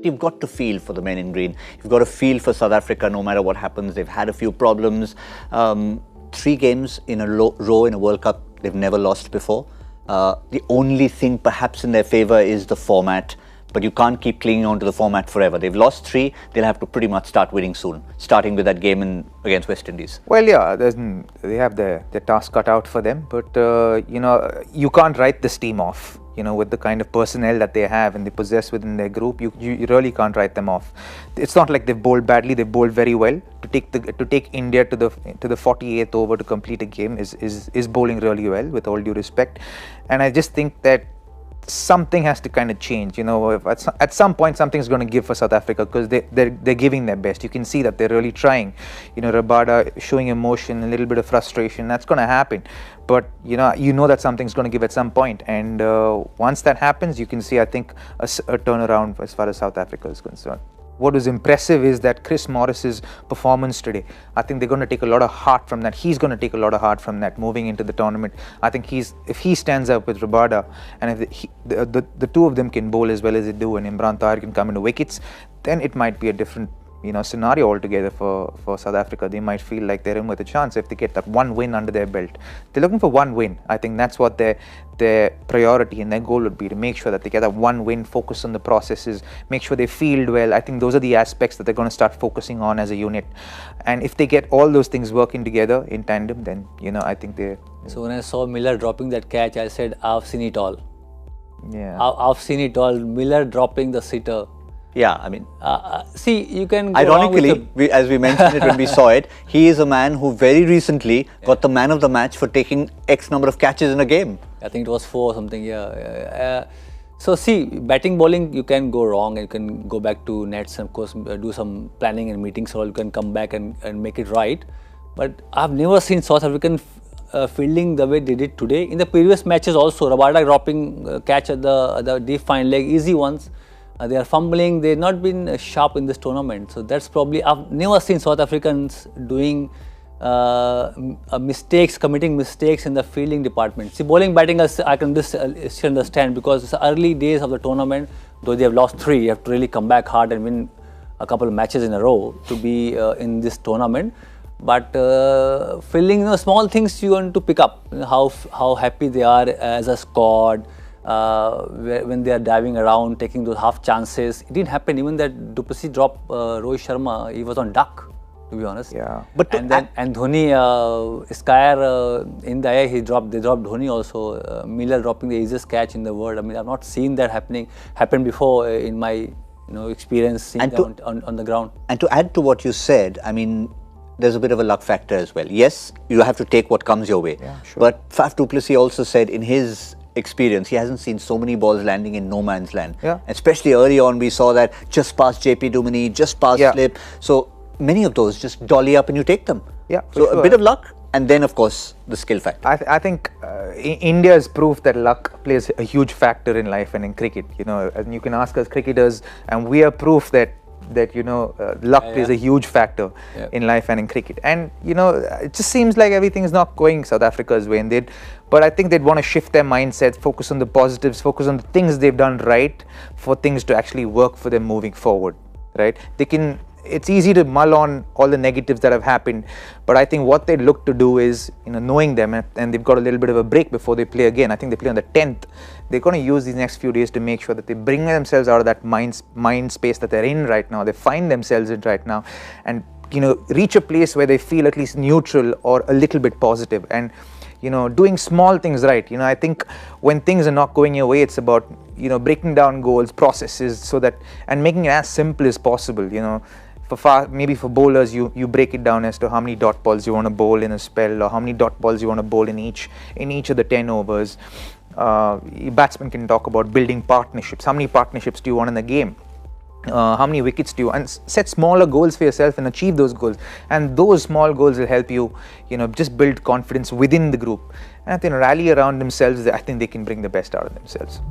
you've got to feel for the men in green. You've got to feel for South Africa no matter what happens. They've had a few problems. 3 games in a row in a World Cup they've never lost before. The only thing perhaps in their favour is the format. But you can't keep clinging on to the format forever. They've lost 3. They'll have to pretty much start winning soon, starting with that game against West Indies. Well, yeah, they have their task cut out for them. But, you can't write this team off. With the kind of personnel that they have and they possess within their group, you really can't write them off. It's not like they've bowled badly. They've bowled very well. To take India to the 48th over to complete a game is bowling really well, with all due respect. And I just think that something has to kind of change. At some point something's going to give for South Africa, because they're giving their best. You can see that they're really trying. Rabada showing emotion, a little bit of frustration. That's going to happen. But you know that something's going to give at some point. And once that happens, you can see, I think, a turnaround as far as South Africa is concerned. What was impressive is that Chris Morris's performance today. I think they're going to take a lot of heart from that. He's going to take a lot of heart from that moving into the tournament. I think if he stands up with Rabada, and if the two of them can bowl as well as they do, and Imran Tahir can come into wickets, then it might be a different scenario altogether for South Africa. They might feel like they're in with a chance if they get that 1 win under their belt. They're looking for 1 win. I think that's what their priority and their goal would be, to make sure that they get that 1 win, focus on the processes, make sure they field well. I think those are the aspects that they're going to start focusing on as a unit. And if they get all those things working together in tandem, then I think they. So when I saw Miller dropping that catch, I said, I've seen it all. Yeah. I've seen it all. Miller dropping the sitter. Yeah, I mean, see, you can go ironically, as we mentioned it when we saw it, he is a man who very recently got the man of the match for taking X number of catches in a game. I think it was 4 or something, yeah. So see, batting, bowling, you can go wrong, and you can go back to nets and of course do some planning and meetings, so you can come back and make it right. But I've never seen South African fielding the way they did today. In the previous matches also, Rabada dropping catch at the deep fine leg, easy ones. They are fumbling. They've not been sharp in this tournament. So that's probably, I've never seen South Africans doing committing mistakes in the fielding department. See, bowling, batting, I can still understand, because it's the early days of the tournament. Though they have lost 3, you have to really come back hard and win a couple of matches in a row to be in this tournament. But fielding, small things you want to pick up. How happy they are as a squad. When they are diving around, taking those half chances. It didn't happen. Even that du Plessis dropped Rohit Sharma, he was on duck, to be honest. Yeah. But and Dhoni, Skyer in the air, they dropped Dhoni also. Miller dropping the easiest catch in the world. I mean, I've not seen that happen before in my experience seeing on the ground. And to add to what you said, I mean, there's a bit of a luck factor as well. Yes, you have to take what comes your way. Yeah, sure. But Faf du Plessis also said in his experience, he hasn't seen so many balls landing in no man's land. Yeah. Especially early on, we saw that just past JP Duminy, just past slip. So many of those just dolly up and you take them. Yeah. So a bit of luck, and then of course the skill factor. I think India is proof that luck plays a huge factor in life and in cricket. And you can ask us cricketers, and we are proof that luck plays a huge factor in life and in cricket. And it just seems like everything is not going South Africa's way, but I think they'd want to shift their mindset, focus on the positives, focus on the things they've done right, for things to actually work for them moving forward, right? It's easy to mull on all the negatives that have happened, but I think what they look to do is, knowing them, and they've got a little bit of a break before they play again. I think they play on the 10th. They're going to use these next few days to make sure that they bring themselves out of that mind space that they're in right now. They find themselves in right now, and reach a place where they feel at least neutral or a little bit positive, and doing small things right. I think when things are not going your way, it's about breaking down goals, processes, and making it as simple as possible. Maybe for bowlers, you break it down as to how many dot balls you want to bowl in a spell, or how many dot balls you want to bowl in each of the 10 overs. Batsmen can talk about building partnerships. How many partnerships do you want in the game? How many wickets do you, and set smaller goals for yourself and achieve those goals. And those small goals will help you, just build confidence within the group. And if they rally around themselves, I think they can bring the best out of themselves.